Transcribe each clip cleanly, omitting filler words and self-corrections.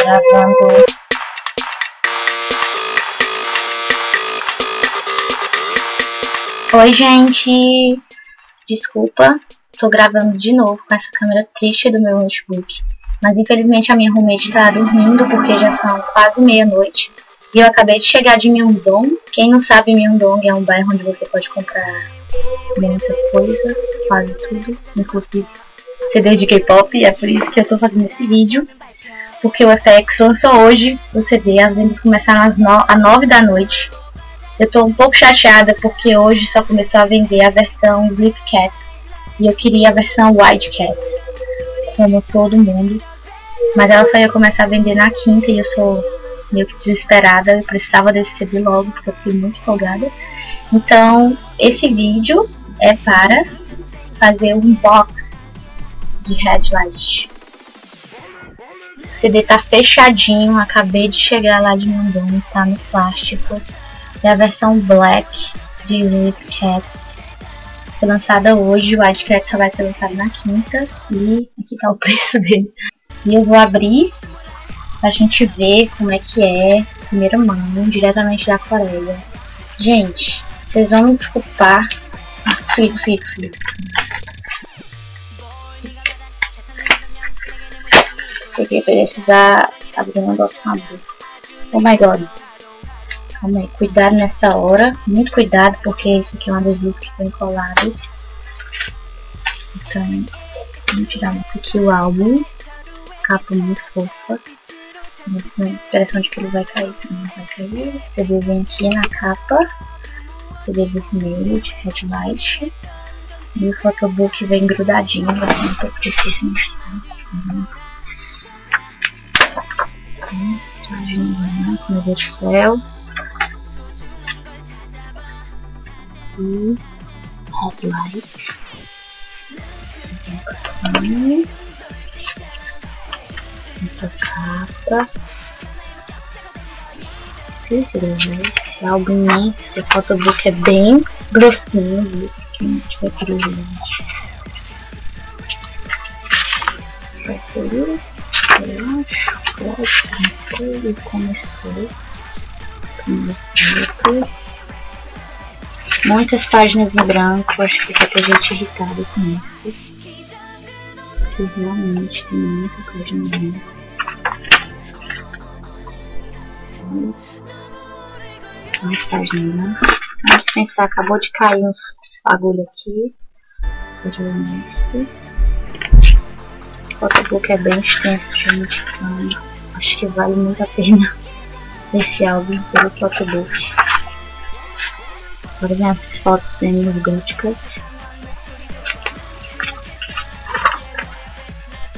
Gravando. Oi, gente. Desculpa, tô gravando de novo com essa câmera triste do meu notebook. Mas infelizmente a minha roommate tá dormindo porque já são quase meia-noite. E eu acabei de chegar de Myeongdong. Quem não sabe, Myeongdong é um bairro onde você pode comprar muita coisa, quase tudo, inclusive CD de K-pop. É por isso que eu tô fazendo esse vídeo. Porque o FX lançou hoje o CD, as vendas começaram às 9 da noite. Eu tô um pouco chateada porque hoje só começou a vender a versão Sleep Cats. E eu queria a versão White Cats, como todo mundo. Mas ela só ia começar a vender na quinta e eu sou meio que desesperada. Eu precisava desse CD logo porque eu fiquei muito empolgada. Então, esse vídeo é para fazer um unboxing de Headlight. O CD tá fechadinho, acabei de chegar lá de Myeongdong, tá no plástico. É a versão Black de Sleep Cats. Foi lançada hoje, o White Cat só vai ser lançado na quinta. E aqui tá o preço dele. E eu vou abrir pra gente ver como é que é, primeira mão, diretamente da Coreia. Gente, vocês vão me desculpar. Sigo. Isso aqui vai precisar abrir um negócio com a boca. Oh my god. Calma aí, cuidado nessa hora. Muito cuidado, porque isso aqui é um adesivo que foi colado. Então, vamos tirar aqui o álbum. Capa muito fofa. Com a impressão de que ele vai cair. Não vai cair. O CD vem aqui na capa. CD vermelho de Headlight. E o photobook vem grudadinho. Vai ser um pouco difícil mostrar. Meu Deus do céu. E Headlight. Muita capa. Esse álbum imenso. O photobook é bem grossinho, viu? Quem tiver curiosidade. Vai ser isso. Eu acho que ele começou. Muitas páginas em branco, acho que vai ter gente irritada com isso. Porque realmente tem muita página em branco. Mais páginas em branco. Vamos pensar, acabou de cair uns bagulho aqui. O photobook é bem extenso, gente. Então acho que vale muito a pena esse álbum pelo photobook. Agora vem as fotos góticas.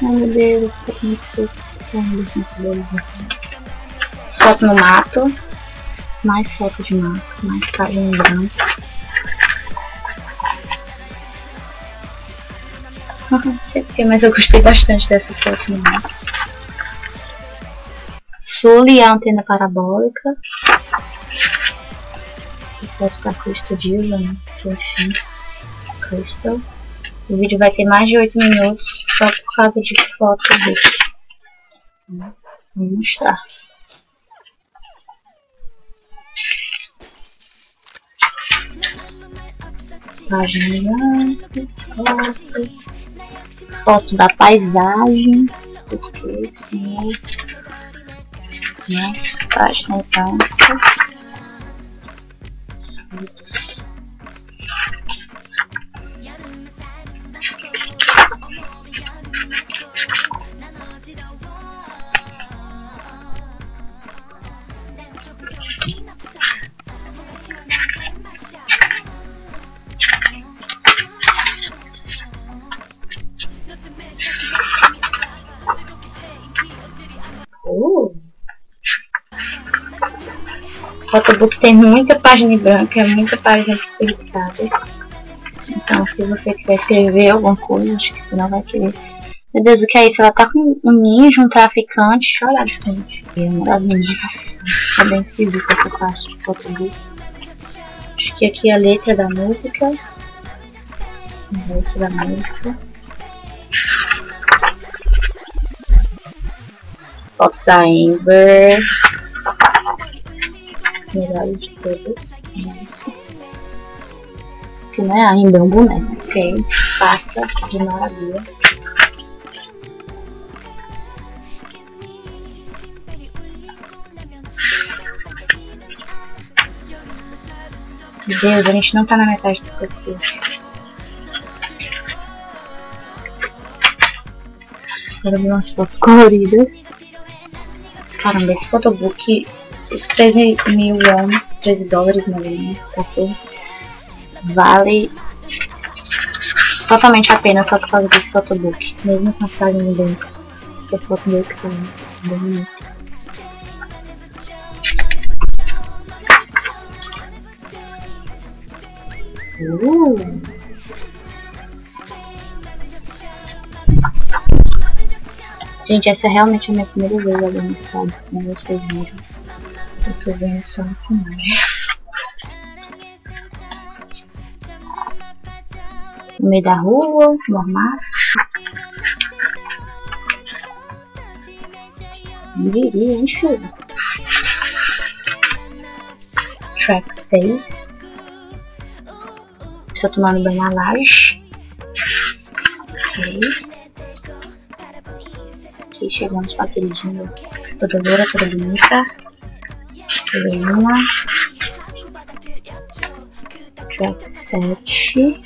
Ai meu Deus, esse foto muito fofo. Foto no mato. Mais foto de mato. Mais página em branco. Não sei porque, mas eu gostei bastante dessas fotos no mato. Sully, a antena parabólica. Foto da Crystal Diva, né? Enfim, Crystal. O vídeo vai ter mais de 8 minutos só por causa de foto dele. Mas vou mostrar. Página foto da paisagem. Porque sim. Nossa, página branca. O photobook tem muita página em branco, é muita página desperdiçada. Então, se você quiser escrever alguma coisa, acho que você não vai querer. Meu Deus, o que é isso? Ela tá com um ninja, um traficante. Deixa eu olhar de frente. É uma das meninas. Tá bem esquisita essa parte do photobook. Acho que aqui é a letra da música. A letra da música. fotos da Amber. As melhores de todas. Essa. Que não é a Amber, é um boneco. Ok, passa de maravilha. Meu Deus, a gente não tá na metade do percurso. Quero ver umas fotos coloridas. Caramba, esse photobook, os 13 mil wons, 13 dólares mais ou menos, vale totalmente a pena só por causa desse photobook. Mesmo com as páginas dentro. Esse photobook tá bem bonito. Gente, essa é realmente a minha primeira vez olhando esse álbum, como vocês viram. Eu tô vendo só no final. No meio da rua, normais. Não diria, hein, filho? Track 6. Estou tomando banho na laje. Ok. Aqui chegamos com a queridinha exploradora toda bonita. Uma. Track 7.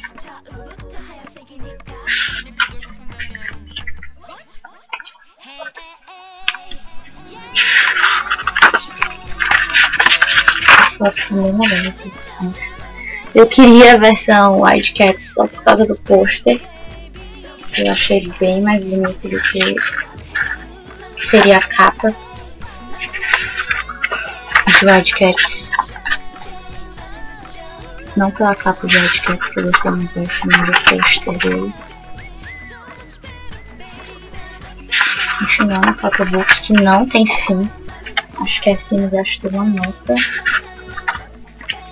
As fotos são bem legais. Eu queria a versão Wildcat só por causa do pôster. Eu achei bem mais bonito do que seria a capa. As Wildcats. Não pela capa de Wildcats que eu gostei muito, eu achei mais o pôster dele. Continuando a photobook que não tem fim. Acho que a Cine gastou uma nota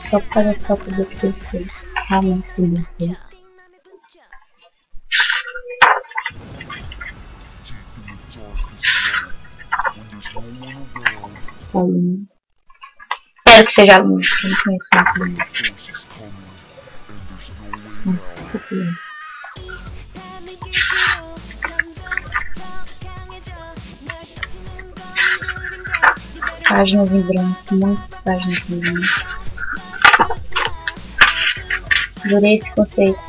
só por causa das photobook que ele fez. Realmente foi bem feito. Aluno. Espero que seja aluno, porque eu não conheço muito bem. Páginas em branco, muitas páginas em branco. Adorei esse conceito.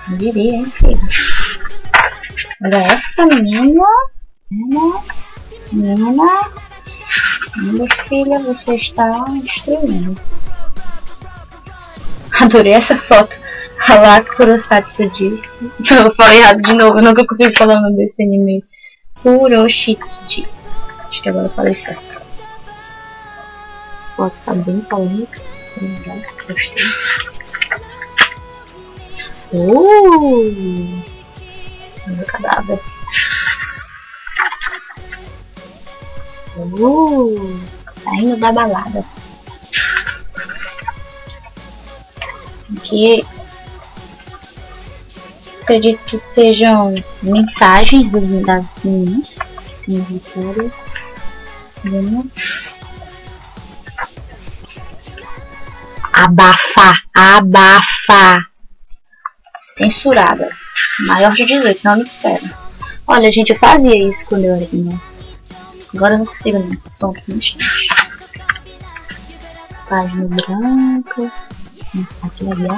Não diria, hein, filho? Olha essa menina. Menina, filha, você está destruindo. Adorei essa foto. Olá, Kurosatsuji. Eu falei errado de novo, eu nunca consigo falar o nome desse anime. Kuroshitsuji. Acho que agora eu falei certo. A foto tá bem polêmica. Gostei. Meu cadáver. Saindo da balada. Aqui acredito que sejam mensagens das meninas. Tem Vitória. Abafar. Censurada. Maior de 18, não me disseram. Olha, gente, eu fazia isso quando eu era menina. Agora eu não consigo, não. Tonto no instante. Página branca. Aqui legal.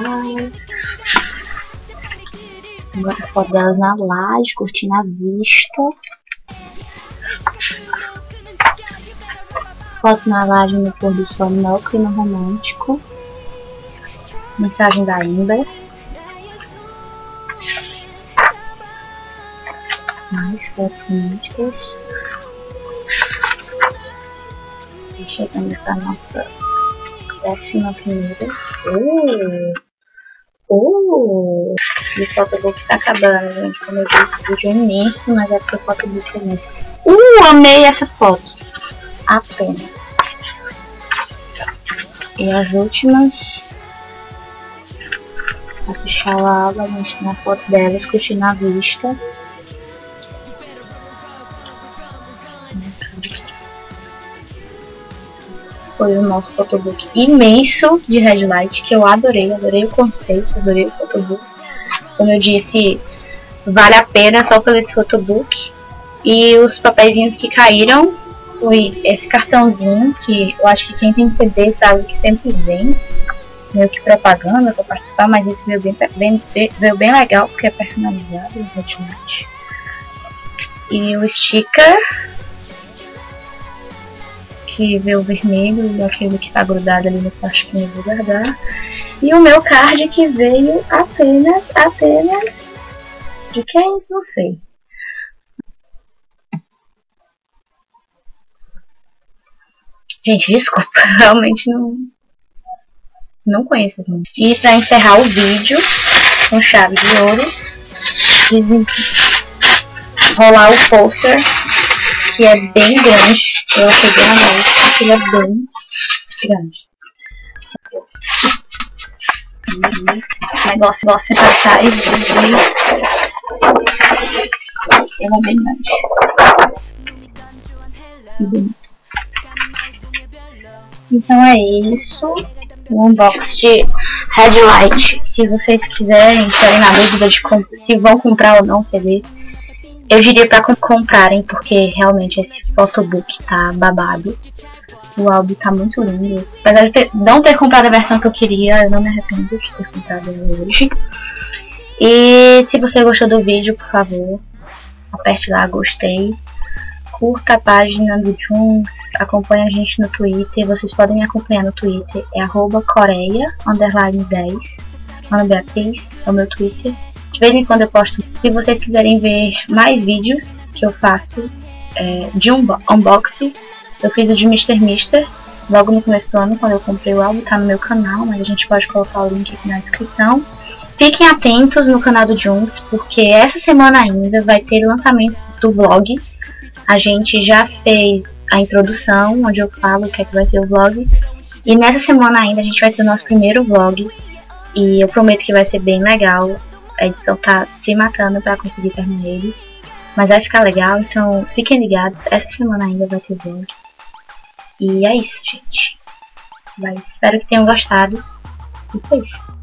Agora a foto delas na laje, curtindo a vista. Foto na laje no pôr do sol, no clima romântico. Mensagem da Amber. Mais fotos românticas. E chegamos à nossa 11ª. E o photobook tá acabando, gente. Como eu disse, o vídeo é imenso, mas é porque o photobook é imenso. Amei essa foto. Apenas. E as últimas. Vou fechar a aba, mostrar uma foto delas, curtindo a vista. Foi o nosso photobook imenso de Headlight, que eu adorei o conceito, adorei o photobook. Como eu disse, vale a pena só pelo esse photobook. E os papeizinhos que caíram foi esse cartãozinho, que eu acho que quem tem CD sabe que sempre vem, meio que propaganda para participar, mas esse veio bem legal, porque é personalizado, Headlight. E o sticker, que veio o vermelho e aquele que tá grudado ali no plástico que eu vou guardar. E o meu card que veio apenas de quem? Não sei. Gente, desculpa, realmente não conheço. E pra encerrar o vídeo com chave de ouro, rolar o pôster, que é bem grande. Eu achei bem legal, porque ele é bem grande. Negócio de cartaz de... Ele é bem grande. Então é isso. O unboxing de Headlight. Se vocês quiserem, tiverem na dúvida de se vão comprar ou não CD, eu diria pra comprarem, porque realmente esse photobook tá babado. O álbum tá muito lindo. Apesar de não ter comprado a versão que eu queria, eu não me arrependo de ter comprado ele hoje. E se você gostou do vídeo, por favor, aperte lá, gostei. Curta a página do Junks, acompanhe a gente no Twitter. Vocês podem me acompanhar no Twitter, é @coreia_10. Ana Beatriz é o meu Twitter. De vez em quando eu posto. Se vocês quiserem ver mais vídeos que eu faço de unboxing, eu fiz o de Mr. Mister logo no começo do ano, quando eu comprei o álbum, tá no meu canal, mas a gente pode colocar o link aqui na descrição. Fiquem atentos no canal do Junks, porque essa semana ainda vai ter lançamento do vlog. A gente já fez a introdução, onde eu falo o que é que vai ser o vlog. E nessa semana ainda a gente vai ter o nosso primeiro vlog. E eu prometo que vai ser bem legal. A edição tá se matando pra conseguir terminar ele. Mas vai ficar legal, então fiquem ligados. Essa semana ainda vai ter vlog. E é isso, gente. Espero que tenham gostado. E foi isso.